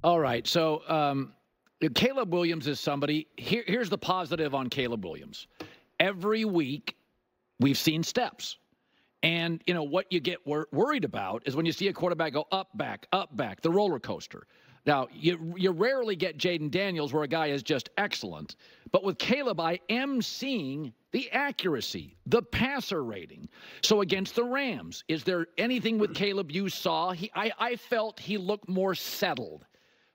All right. So Caleb Williams is somebody. Here's the positive on Caleb Williams. Every week, we've seen steps. And, you know, what you get worried about is when you see a quarterback go up, back, the roller coaster. Now, you rarely get Jaden Daniels where a guy is just excellent. But with Caleb, I am seeing the accuracy, the passer rating. So against the Rams, is there anything with Caleb you saw? I felt he looked more settled.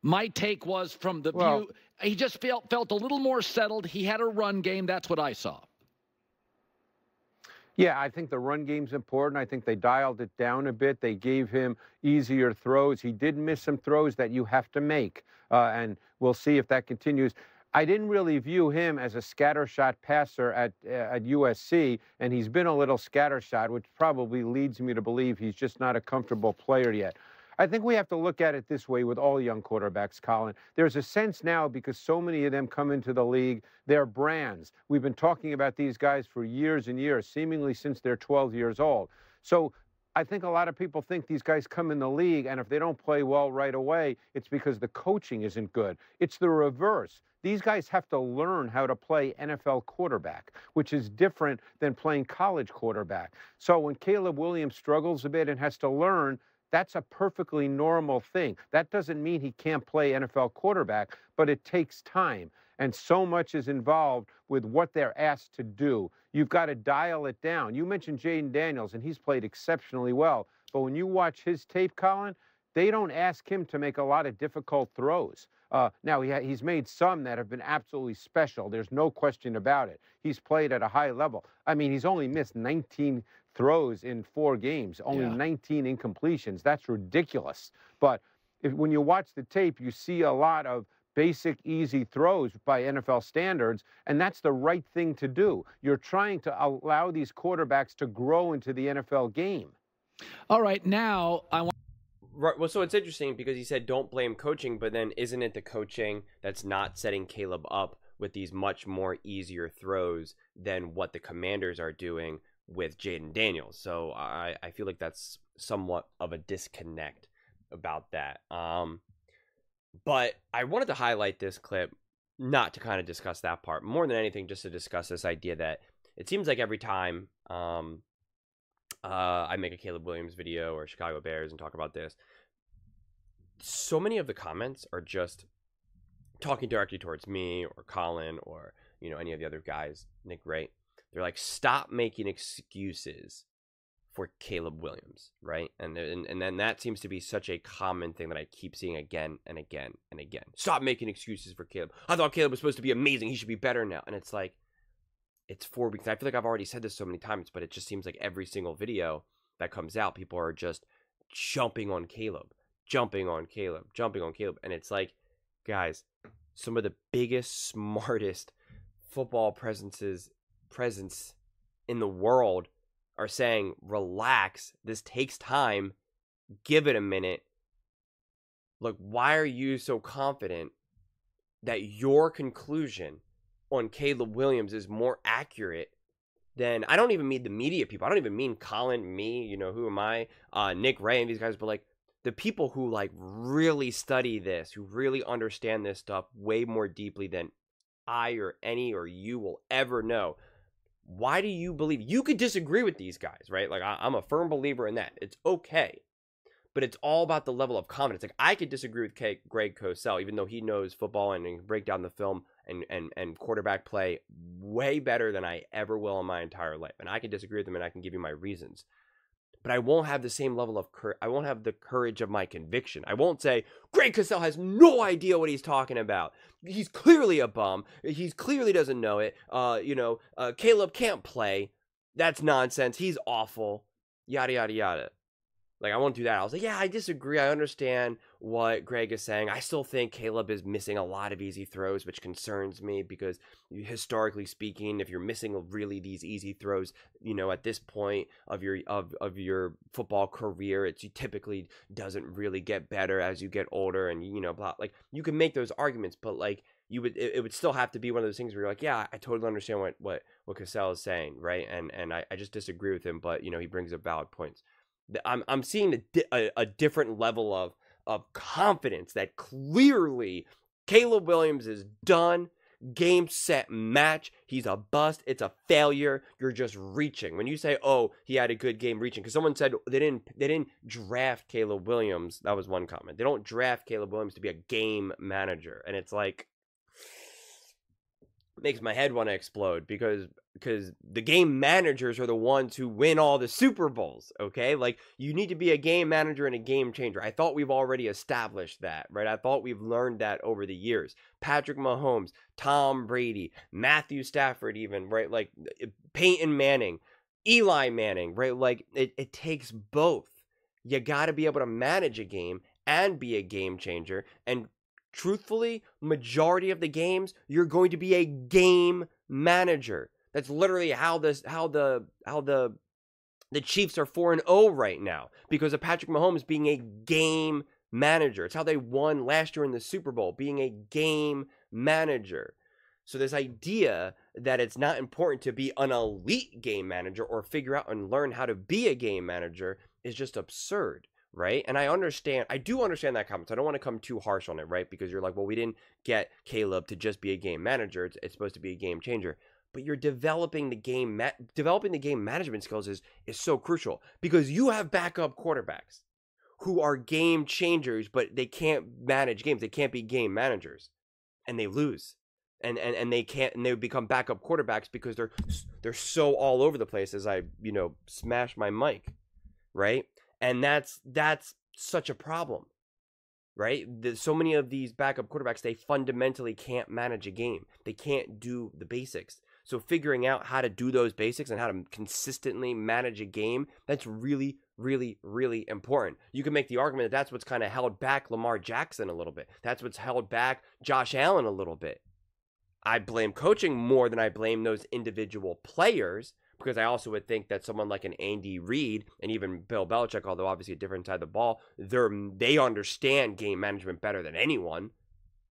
My take was from the view, he just felt a little more settled. He had a run game. That's what I saw. Yeah, I think the run game's important. I think they dialed it down a bit. They gave him easier throws. He did miss some throws that you have to make, and we'll see if that continues. I didn't really view him as a scattershot passer at USC, and he's been a little scattershot, which probably leads me to believe he's just not a comfortable player yet. I think we have to look at it this way with all young quarterbacks, Colin. There's a sense now, because so many of them come into the league, they're brands. We've been talking about these guys for years and years, seemingly since they're 12 years old. So I think a lot of people think these guys come in the league, and if they don't play well right away, it's because the coaching isn't good. It's the reverse. These guys have to learn how to play NFL quarterback, which is different than playing college quarterback. So when Caleb Williams struggles a bit and has to learn, that's a perfectly normal thing. That doesn't mean he can't play NFL quarterback, but it takes time. And so much is involved with what they're asked to do. You've got to dial it down. You mentioned Jaden Daniels, and he's played exceptionally well. But when you watch his tape, Colin, they don't ask him to make a lot of difficult throws. Now, he's made some that have been absolutely special. There's no question about it. He's played at a high level. I mean, he's only missed 19 throws in 4 games, only 19 incompletions. That's ridiculous. But when you watch the tape, you see a lot of basic, easy throws by NFL standards, and that's the right thing to do. You're trying to allow these quarterbacks to grow into the NFL game. All right, now I want... Right. Well, so it's interesting because he said don't blame coaching, but then isn't it the coaching that's not setting Caleb up with these much more easier throws than what the Commanders are doing with Jaden Daniels? So I feel like that's somewhat of a disconnect about that. But I wanted to highlight this clip, not to kind of discuss that part, more than anything, just to discuss this idea that it seems like every time I make a Caleb Williams video or Chicago Bears and talk about this, so many of the comments are just talking directly towards me or Colin or, you know, any of the other guys, Nick Wright. They're like, stop making excuses for Caleb Williams, right? And then that seems to be such a common thing that I keep seeing again and again and again. Stop making excuses for Caleb. I thought Caleb was supposed to be amazing. He should be better now. And it's like, it's 4 weeks. I feel like I've already said this so many times, but it just seems like every single video that comes out, people are just jumping on Caleb. And it's like, guys, some of the biggest, smartest football presence in the world are saying, relax, this takes time, give it a minute. Like, why are you so confident that your conclusion on Caleb Williams is more accurate than, I don't even mean the media people, I don't even mean Colin, me, you know, who am I, Nick Ray and these guys, but like the people who like really study this, who really understand this stuff way more deeply than I or any or you will ever know. Why do you believe? You could disagree with these guys, right? Like, I'm a firm believer in that. It's okay. But it's all about the level of confidence. Like, I could disagree with Greg Cosell, even though he knows football and can break down the film and quarterback play way better than I ever will in my entire life. And I can disagree with him, and I can give you my reasons. But I won't have the same level of I won't have the courage of my conviction. I won't say, Greg Cosell has no idea what he's talking about. He's clearly a bum. He clearly doesn't know it. Caleb can't play. That's nonsense. He's awful. Yada, yada, yada. Like, I won't do that. I was like, yeah, I disagree. I understand what Greg is saying. I still think Caleb is missing a lot of easy throws, which concerns me because historically speaking, if you're missing really these easy throws, you know, at this point of your football career, it typically doesn't really get better as you get older and, you know, blah. Like, you can make those arguments, but like, it would still have to be one of those things where you're like, yeah, I totally understand what Cosell is saying, right? And I just disagree with him, but, you know, he brings up valid points. I'm seeing a different level of confidence that clearly Caleb Williams is done. Game, set, match. He's a bust. It's a failure. You're just reaching. When you say, oh, he had a good game reaching, because someone said they didn't draft Caleb Williams. That was one comment. They don't draft Caleb Williams to be a game manager. And it's like, makes my head want to explode because the game managers are the ones who win all the Super Bowls, okay? Like, you need to be a game manager and a game changer. I thought we've already established that, right? I thought we've learned that over the years. Patrick Mahomes, Tom Brady, Matthew Stafford even, right? Like, Peyton Manning, Eli Manning, right? Like, it takes both. You got to be able to manage a game and be a game changer, and truthfully, majority of the games, you're going to be a game manager. That's literally how the Chiefs are 4-0 right now, because of Patrick Mahomes being a game manager. It's how they won last year in the Super Bowl, being a game manager. So this idea that it's not important to be an elite game manager or figure out and learn how to be a game manager is just absurd. Right? And I do understand that comment. So I don't want to come too harsh on it, right? Because you're like, well, we didn't get Caleb to just be a game manager. It's supposed to be a game changer. But you're developing the game management skills is so crucial, because you have backup quarterbacks who are game changers, but they can't manage games. They can't be game managers, and they lose. And they become backup quarterbacks because they're so all over the place as I, smash my mic, right? And that's such a problem, right? So many of these backup quarterbacks, they fundamentally can't manage a game. They can't do the basics. So figuring out how to do those basics and how to consistently manage a game, that's really, really, really important. You can make the argument that that's what's kind of held back Lamar Jackson a little bit. That's what's held back Josh Allen a little bit. I blame coaching more than I blame those individual players, because I also would think that someone like an Andy Reid and even Bill Belichick, although obviously a different side of the ball, they understand game management better than anyone.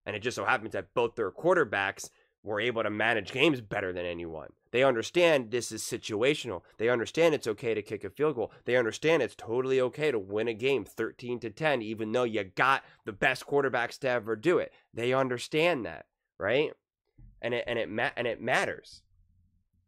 And it just so happens that both their quarterbacks were able to manage games better than anyone. They understand this is situational. They understand it's okay to kick a field goal. They understand it's totally okay to win a game 13-10, even though you got the best quarterbacks to ever do it. They understand that, right? And it matters.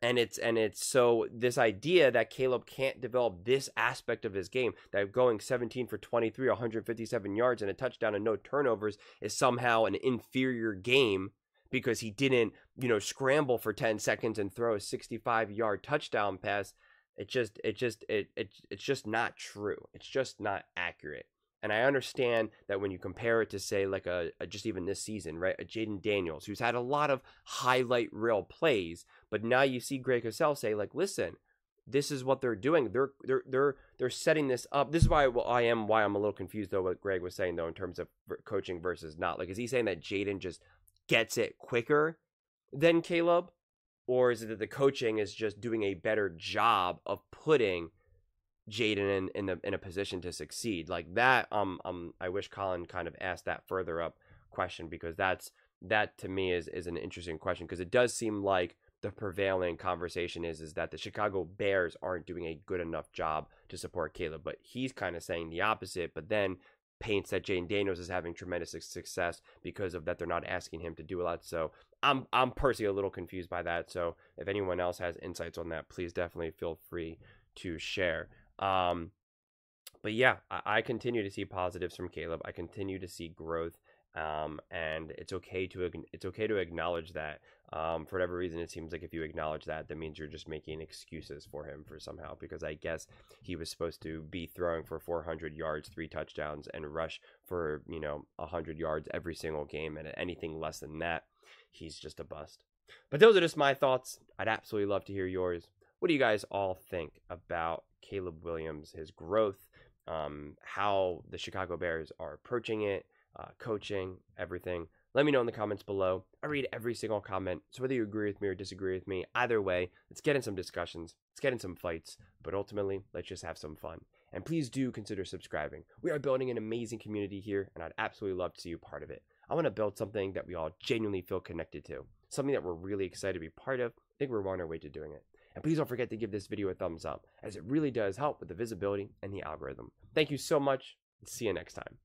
And it's so this idea that Caleb can't develop this aspect of his game, that going 17 for 23, 157 yards and a touchdown and no turnovers is somehow an inferior game because he didn't, scramble for 10 seconds and throw a 65-yard touchdown pass. It's just not true. It's just not accurate. And I understand that when you compare it to, say, like just even this season, right, a Jaden Daniels, who's had a lot of highlight reel plays, but now you see Greg Cosell say, like, listen, this is what they're doing. They're setting this up. This is why I'm a little confused though what Greg was saying though in terms of coaching versus not. Like, is he saying that Jaden just gets it quicker than Caleb, or is it that the coaching is just doing a better job of putting Jaden in a position to succeed? Like that, I wish Colin kind of asked that further up question, because that to me is an interesting question, because it does seem like the prevailing conversation is that the Chicago Bears aren't doing a good enough job to support Caleb, but he's kind of saying the opposite, but then paints that Jaden Daniels is having tremendous success because of that they're not asking him to do a lot. So I'm personally a little confused by that. So if anyone else has insights on that, please definitely feel free to share. But yeah, I continue to see positives from Caleb. I continue to see growth, and it's okay to acknowledge that. For whatever reason, it seems like if you acknowledge that means you're just making excuses for him for somehow, because I guess he was supposed to be throwing for 400 yards, 3 touchdowns, and rush for 100 yards every single game, and anything less than that, he's just a bust. But those are just my thoughts. I'd absolutely love to hear yours. What do you guys all think about Caleb Williams, his growth, how the Chicago Bears are approaching it, coaching, everything? Let me know in the comments below. I read every single comment, so whether you agree with me or disagree with me, either way, let's get in some discussions, let's get in some fights, but ultimately, let's just have some fun. And please do consider subscribing. We are building an amazing community here, and I'd absolutely love to see you part of it. I want to build something that we all genuinely feel connected to, something that we're really excited to be part of. I think we're on our way to doing it. And please don't forget to give this video a thumbs up, as it really does help with the visibility and the algorithm. Thank you so much, and see you next time.